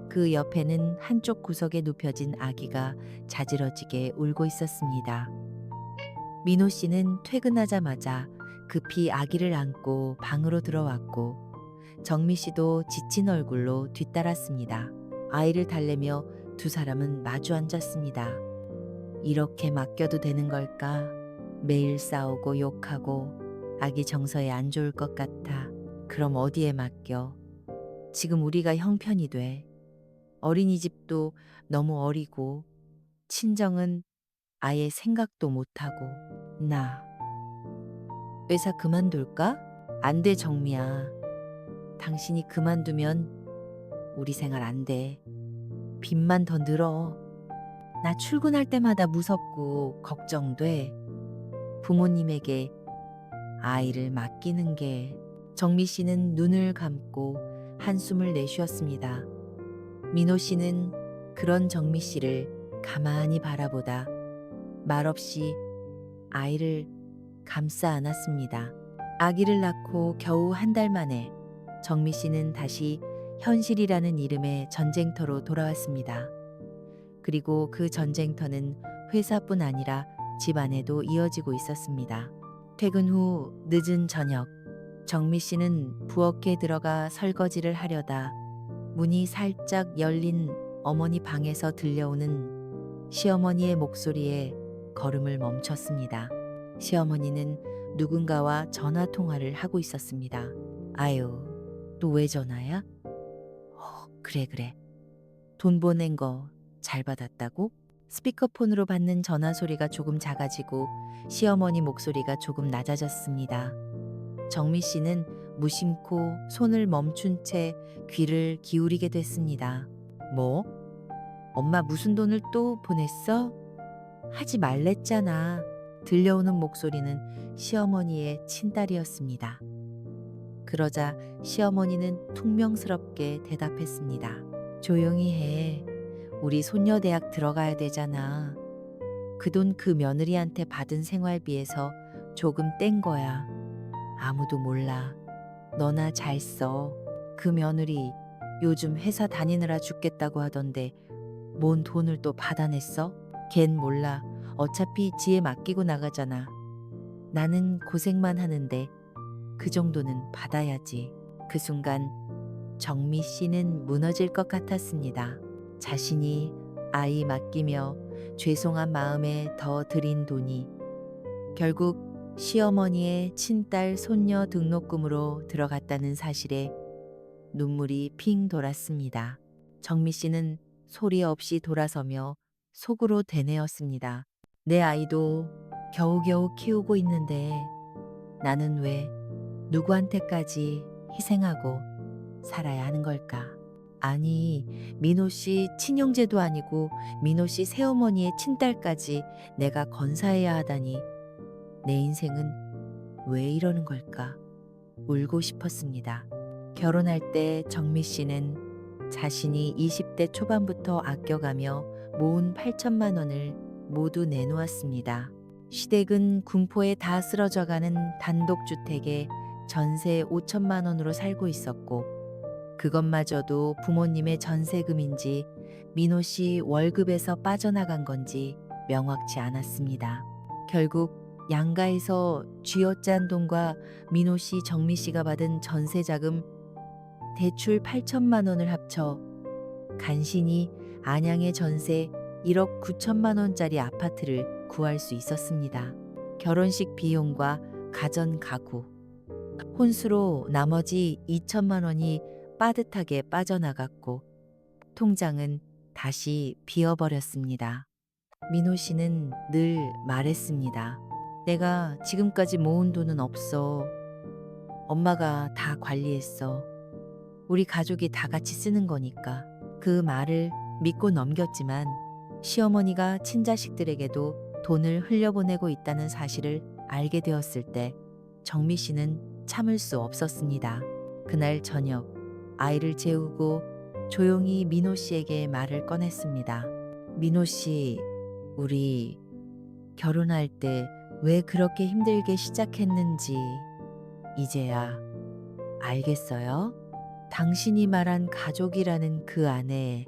그 옆에는 한쪽 구석에 눕혀진 아기가 자지러지게 울고 있었습니다. 민호 씨는 퇴근하자마자 급히 아기를 안고 방으로 들어왔고 정미 씨도 지친 얼굴로 뒤따랐습니다. 아이를 달래며 두 사람은 마주 앉았습니다. 이렇게 맡겨도 되는 걸까? 매일 싸우고 욕하고 아기 정서에 안 좋을 것 같아. 그럼 어디에 맡겨? 지금 우리가 형편이 돼. 어린이집도 너무 어리고 친정은 아예 생각도 못하고. 나 회사 그만둘까? 안 돼, 정미야. 당신이 그만두면 우리 생활 안 돼. 빚만 더 늘어. 나 출근할 때마다 무섭고 걱정돼. 부모님에게 아이를 맡기는 게. 정미 씨는 눈을 감고 한숨을 내쉬었습니다. 민호 씨는 그런 정미 씨를 가만히 바라보다 말없이 아이를 감싸 안았습니다. 아기를 낳고 겨우 한 달 만에 정미 씨는 다시 현실이라는 이름의 전쟁터로 돌아왔습니다. 그리고 그 전쟁터는 회사뿐 아니라 집 안에도 이어지고 있었습니다. 퇴근 후 늦은 저녁, 정미 씨는 부엌에 들어가 설거지를 하려다 문이 살짝 열린 어머니 방에서 들려오는 시어머니의 목소리에 걸음을 멈췄습니다. 시어머니는 누군가와 전화 통화를 하고 있었습니다. 아유, 또 왜 전화야? 그래. 돈 보낸 거 잘 받았다고? 스피커폰으로 받는 전화 소리가 조금 작아지고 시어머니 목소리가 조금 낮아졌습니다. 정미 씨는 무심코 손을 멈춘 채 귀를 기울이게 됐습니다. 뭐? 엄마 무슨 돈을 또 보냈어? 하지 말랬잖아. 들려오는 목소리는 시어머니의 친딸이었습니다. 그러자 시어머니는 퉁명스럽게 대답했습니다. 조용히 해. 우리 손녀 대학 들어가야 되잖아. 그 돈 그 며느리한테 받은 생활비에서 조금 뗀 거야. 아무도 몰라. 너나 잘 써. 그 며느리 요즘 회사 다니느라 죽겠다고 하던데 뭔 돈을 또 받아냈어? 걘 몰라. 어차피 지에 맡기고 나가잖아. 나는 고생만 하는데 그 정도는 받아야지. 그 순간 정미 씨는 무너질 것 같았습니다. 자신이 아이 맡기며 죄송한 마음에 더 들인 돈이 결국 시어머니의 친딸 손녀 등록금으로 들어갔다는 사실에 눈물이 핑 돌았습니다. 정미 씨는 소리 없이 돌아서며 속으로 되뇌었습니다. 내 아이도 겨우겨우 키우고 있는데 나는 왜 누구한테까지 희생하고 살아야 하는 걸까? 아니, 민호 씨 친형제도 아니고 민호 씨 새어머니의 친딸까지 내가 건사해야 하다니 내 인생은 왜 이러는 걸까? 울고 싶었습니다. 결혼할 때 정미 씨는 자신이 20대 초반부터 아껴가며 모은 8천만 원을 모두 내놓았습니다. 시댁은 군포에 다 쓰러져가는 단독주택에 전세 5천만 원으로 살고 있었고 그것마저도 부모님의 전세금인지 민호 씨 월급에서 빠져나간 건지 명확치 않았습니다. 결국 양가에서 쥐어짠 돈과 민호 씨, 정미 씨가 받은 전세자금 대출 8천만 원을 합쳐 간신히 안양의 전세 1억 9천만 원짜리 아파트를 구할 수 있었습니다. 결혼식 비용과 가전 가구, 혼수로 나머지 2천만 원이 빠듯하게 빠져나갔고 통장은 다시 비어버렸습니다. 민호 씨는 늘 말했습니다. 내가 지금까지 모은 돈은 없어. 엄마가 다 관리했어. 우리 가족이 다 같이 쓰는 거니까. 그 말을 믿고 넘겼지만 시어머니가 친자식들에게도 돈을 흘려보내고 있다는 사실을 알게 되었을 때 정미 씨는 참을 수 없었습니다. 그날 저녁 아이를 재우고 조용히 민호 씨에게 말을 꺼냈습니다. 민호 씨, 우리 결혼할 때 왜 그렇게 힘들게 시작했는지 이제야 알겠어요? 당신이 말한 가족이라는 그 안에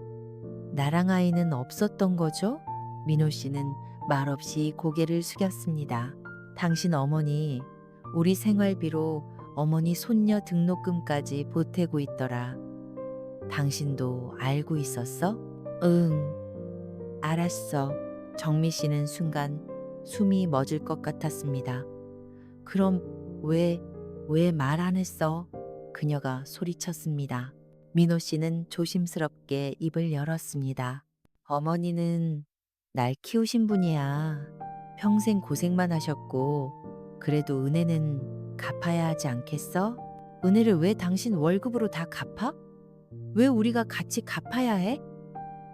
나랑 아이는 없었던 거죠? 민호 씨는 말없이 고개를 숙였습니다. 당신 어머니, 우리 생활비로 어머니 손녀 등록금까지 보태고 있더라. 당신도 알고 있었어? 응, 알았어. 정미 씨는 순간 숨이 멎을 것 같았습니다. 그럼 왜 말 안 했어? 그녀가 소리쳤습니다. 민호 씨는 조심스럽게 입을 열었습니다. 어머니는 날 키우신 분이야. 평생 고생만 하셨고 그래도 은혜는 갚아야 하지 않겠어? 은혜를 왜 당신 월급으로 다 갚아? 왜 우리가 같이 갚아야 해?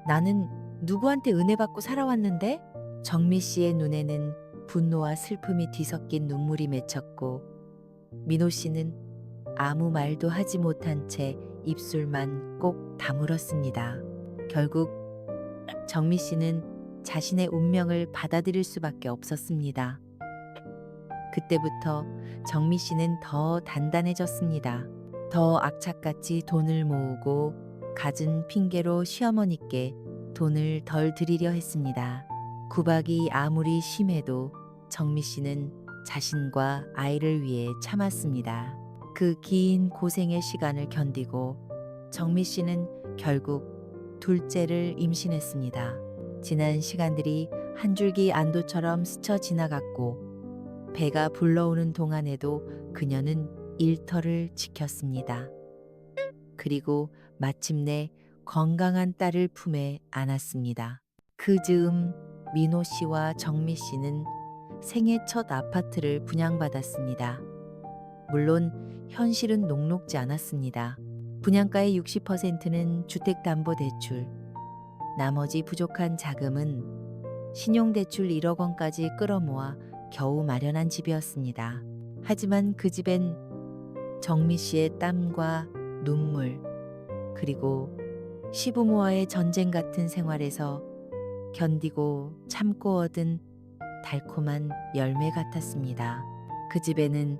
나는 누구한테 은혜 받고 살아왔는데? 정미 씨의 눈에는 분노와 슬픔이 뒤섞인 눈물이 맺혔고 민호 씨는 아무 말도 하지 못한 채 입술만 꼭 다물었습니다. 결국 정미 씨는 자신의 운명을 받아들일 수밖에 없었습니다. 그때부터 정미 씨는 더 단단해졌습니다. 더 악착같이 돈을 모으고 갖은 핑계로 시어머니께 돈을 덜 드리려 했습니다. 구박이 아무리 심해도 정미 씨는 자신과 아이를 위해 참았습니다. 그 긴 고생의 시간을 견디고 정미 씨는 결국 둘째를 임신했습니다. 지난 시간들이 한 줄기 안도처럼 스쳐 지나갔고 배가 불러오는 동안에도 그녀는 일터를 지켰습니다. 그리고 마침내 건강한 딸을 품에 안았습니다. 그 즈음 민호 씨와 정미 씨는 생애 첫 아파트를 분양받았습니다. 물론 현실은 녹록지 않았습니다. 분양가의 60%는 주택담보대출, 나머지 부족한 자금은 신용대출 1억 원까지 끌어모아 겨우 마련한 집이었습니다. 하지만 그 집엔 정미 씨의 땀과 눈물, 그리고 시부모와의 전쟁 같은 생활에서 견디고 참고 얻은 달콤한 열매 같았습니다. 그 집에는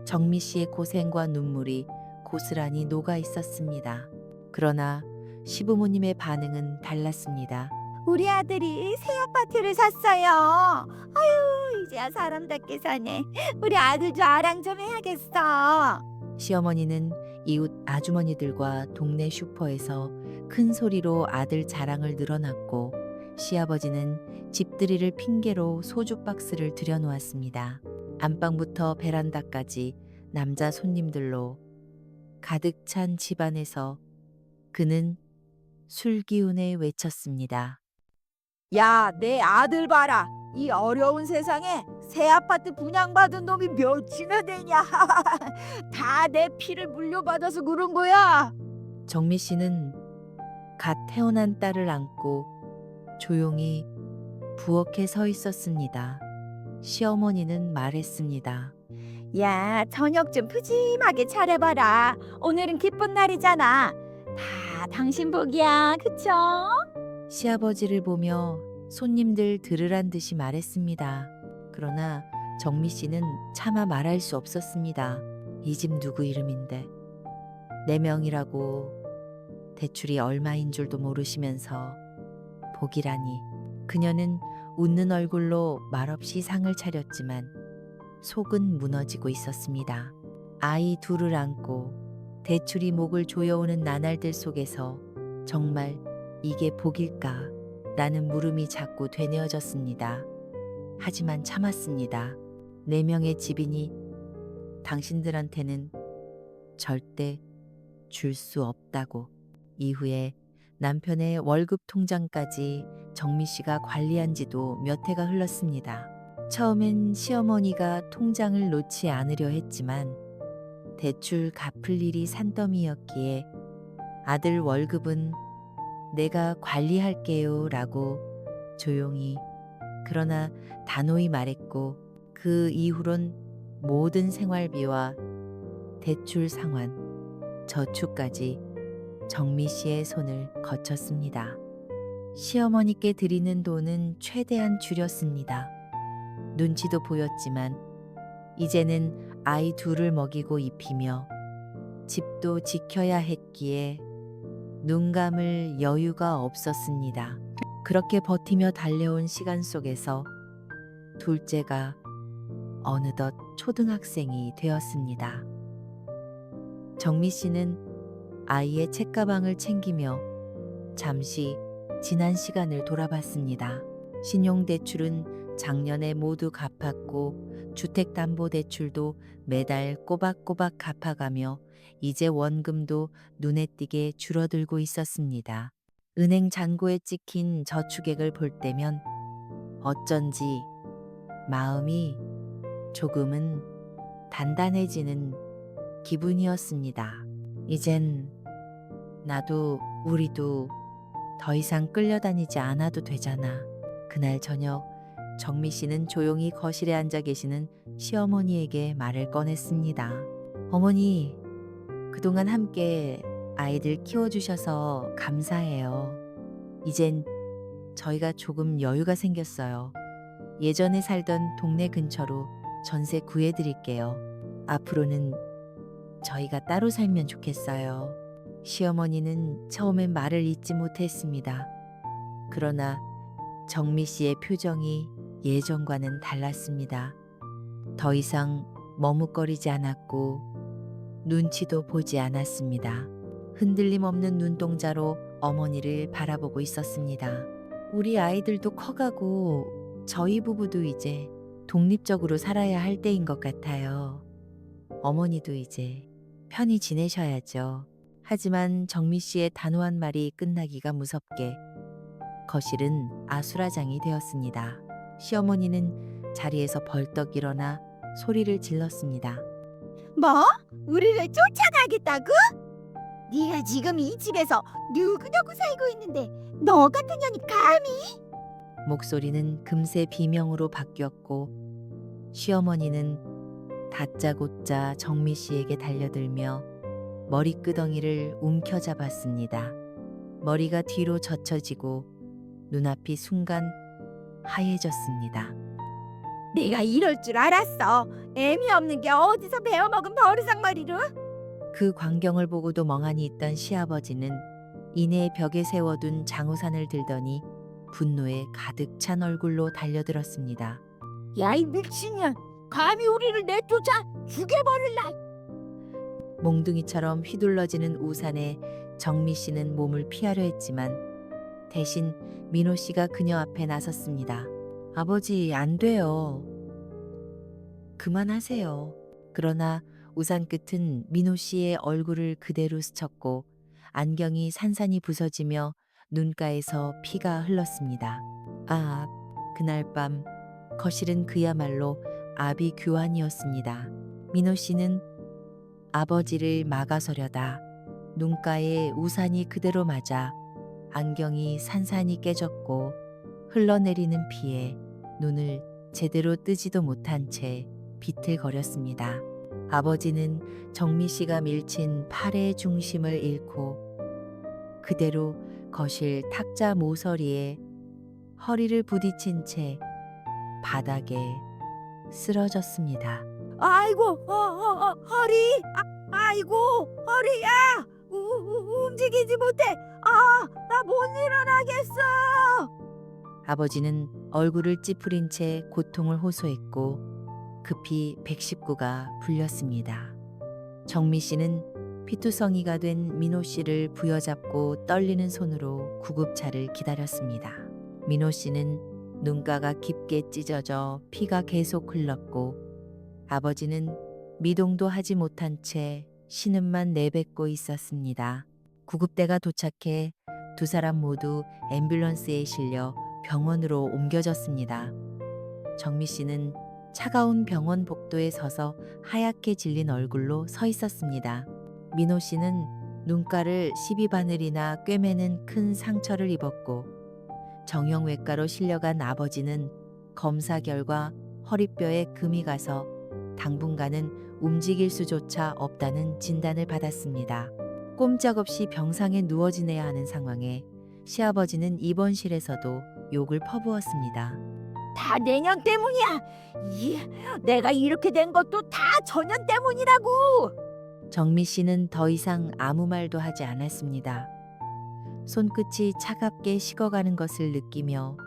정미 씨의 고생과 눈물이 고스란히 녹아 있었습니다. 그러나 시부모님의 반응은 달랐습니다. 우리 아들이 새 아파트를 샀어요. 아유, 이제야 사람답게 사네. 우리 아들 자랑 좀 해야겠어. 시어머니는 이웃 아주머니들과 동네 슈퍼에서 큰 소리로 아들 자랑을 늘어놨고 시아버지는 집들이를 핑계로 소주 박스를 들여놓았습니다. 안방부터 베란다까지 남자 손님들로 가득 찬 집안에서 그는 술기운에 외쳤습니다. 야, 내 아들 봐라. 이 어려운 세상에 새 아파트 분양받은 놈이 몇이나 되냐. 다 내 피를 물려받아서 그런 거야. 정미 씨는 갓 태어난 딸을 안고 조용히 부엌에 서 있었습니다. 시어머니는 말했습니다. 야, 저녁 좀 푸짐하게 차려봐라. 오늘은 기쁜 날이잖아. 다 당신 복이야, 그쵸? 시아버지를 보며 손님들 들으란 듯이 말했습니다. 그러나 정미 씨는 차마 말할 수 없었습니다. 이 집 누구 이름인데 4명이라고 대출이 얼마인 줄도 모르시면서 복이라니. 그녀는 웃는 얼굴로 말없이 상을 차렸지만 속은 무너지고 있었습니다. 아이 둘을 안고 대출이 목을 조여오는 나날들 속에서 정말 이게 복일까? 라는 물음이 자꾸 되뇌어졌습니다. 하지만 참았습니다. 4명의 집이니 당신들한테는 절대 줄 수 없다고. 이후에 남편의 월급 통장까지 정미 씨가 관리한 지도 몇 해가 흘렀습니다. 처음엔 시어머니가 통장을 놓지 않으려 했지만 대출 갚을 일이 산더미였기에 아들 월급은 내가 관리할게요 라고 조용히 그러나 단호히 말했고 그 이후론 모든 생활비와 대출 상환, 저축까지 정미 씨의 손을 거쳤습니다. 시어머니께 드리는 돈은 최대한 줄였습니다. 눈치도 보였지만 이제는 아이 둘을 먹이고 입히며 집도 지켜야 했기에 눈 감을 여유가 없었습니다. 그렇게 버티며 달려온 시간 속에서 둘째가 어느덧 초등학생이 되었습니다. 정미 씨는 아이의 책가방을 챙기며 잠시 지난 시간을 돌아봤습니다. 신용대출은 작년에 모두 갚았고 주택담보대출도 매달 꼬박꼬박 갚아가며 이제 원금도 눈에 띄게 줄어들고 있었습니다. 은행 잔고에 찍힌 저축액을 볼 때면 어쩐지 마음이 조금은 단단해지는 기분이었습니다. 이젠 나도 우리도 더 이상 끌려다니지 않아도 되잖아. 그날 저녁 정미 씨는 조용히 거실에 앉아 계시는 시어머니에게 말을 꺼냈습니다. 어머니, 그동안 함께 아이들 키워주셔서 감사해요. 이젠 저희가 조금 여유가 생겼어요. 예전에 살던 동네 근처로 전세 구해드릴게요. 앞으로는 저희가 따로 살면 좋겠어요. 시어머니는 처음엔 말을 잇지 못했습니다. 그러나 정미 씨의 표정이 예전과는 달랐습니다. 더 이상 머뭇거리지 않았고 눈치도 보지 않았습니다. 흔들림 없는 눈동자로 어머니를 바라보고 있었습니다. 우리 아이들도 커가고 저희 부부도 이제 독립적으로 살아야 할 때인 것 같아요. 어머니도 이제 편히 지내셔야죠. 하지만 정미 씨의 단호한 말이 끝나기가 무섭게 거실은 아수라장이 되었습니다. 시어머니는 자리에서 벌떡 일어나 소리를 질렀습니다. 뭐? 우리를 쫓아가겠다고? 네가 지금 이 집에서 누구누구 살고 있는데 너 같은 년이 감히? 목소리는 금세 비명으로 바뀌었고 시어머니는 다짜고짜 정미 씨에게 달려들며 머리끄덩이를 움켜잡았습니다. 머리가 뒤로 젖혀지고 눈앞이 순간 하얘졌습니다. 내가 이럴 줄 알았어. 애미 없는 게 어디서 배워먹은 버르장머리로? 그 광경을 보고도 멍하니 있던 시아버지는 이내 벽에 세워둔 장우산을 들더니 분노에 가득 찬 얼굴로 달려들었습니다. 야 이 미친년, 감히 우리를 내쫓아 죽여버릴라. 몽둥이처럼 휘둘러지는 우산에 정미 씨는 몸을 피하려 했지만 대신 민호 씨가 그녀 앞에 나섰습니다. 아버지, 안 돼요. 그만하세요. 그러나 우산 끝은 민호 씨의 얼굴을 그대로 스쳤고 안경이 산산이 부서지며 눈가에서 피가 흘렀습니다. 아, 그날 밤 거실은 그야말로 아비규환이었습니다. 민호 씨는 아버지를 막아서려다 눈가에 우산이 그대로 맞아 안경이 산산이 깨졌고 흘러내리는 피에 눈을 제대로 뜨지도 못한 채 비틀거렸습니다. 아버지는 정미 씨가 밀친 팔의 중심을 잃고 그대로 거실 탁자 모서리에 허리를 부딪힌 채 바닥에 쓰러졌습니다. 아이고, 허리. 아이고, 허리야. 움직이지 못해. 나 못 일어나겠어. 아버지는 얼굴을 찌푸린 채 고통을 호소했고 급히 119가 불렸습니다. 정미 씨는 피투성이가 된 민호 씨를 부여잡고 떨리는 손으로 구급차를 기다렸습니다. 민호 씨는 눈가가 깊게 찢어져 피가 계속 흘렀고 아버지는 미동도 하지 못한 채 신음만 내뱉고 있었습니다. 구급대가 도착해 두 사람 모두 앰뷸런스에 실려 병원으로 옮겨졌습니다. 정미 씨는 차가운 병원 복도에 서서 하얗게 질린 얼굴로 서 있었습니다. 민호 씨는 눈가를 12바늘이나 꿰매는 큰 상처를 입었고 정형외과로 실려간 아버지는 검사 결과 허리뼈에 금이 가서 당분간은 움직일 수조차 없다는 진단을 받았습니다. 꼼짝없이 병상에 누워 지내야 하는 상황에 시아버지는 입원실에서도 욕을 퍼부었습니다. 다 내년 때문이야. 내가 이렇게 된 것도 다 전년 때문이라고. 정미 씨는 더 이상 아무 말도 하지 않았습니다. 손끝이 차갑게 식어가는 것을 느끼며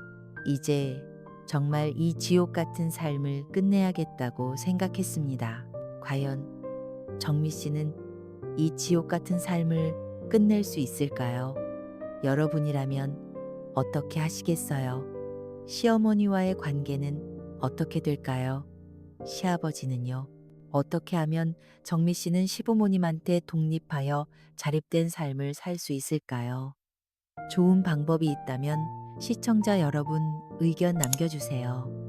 이제 정말 이 지옥 같은 삶을 끝내야겠다고 생각했습니다. 과연 정미 씨는 이 지옥 같은 삶을 끝낼 수 있을까요? 여러분이라면 어떻게 하시겠어요? 시어머니와의 관계는 어떻게 될까요? 시아버지는요? 어떻게 하면 정미 씨는 시부모님한테 독립하여 자립된 삶을 살 수 있을까요? 좋은 방법이 있다면 시청자 여러분 의견 남겨주세요.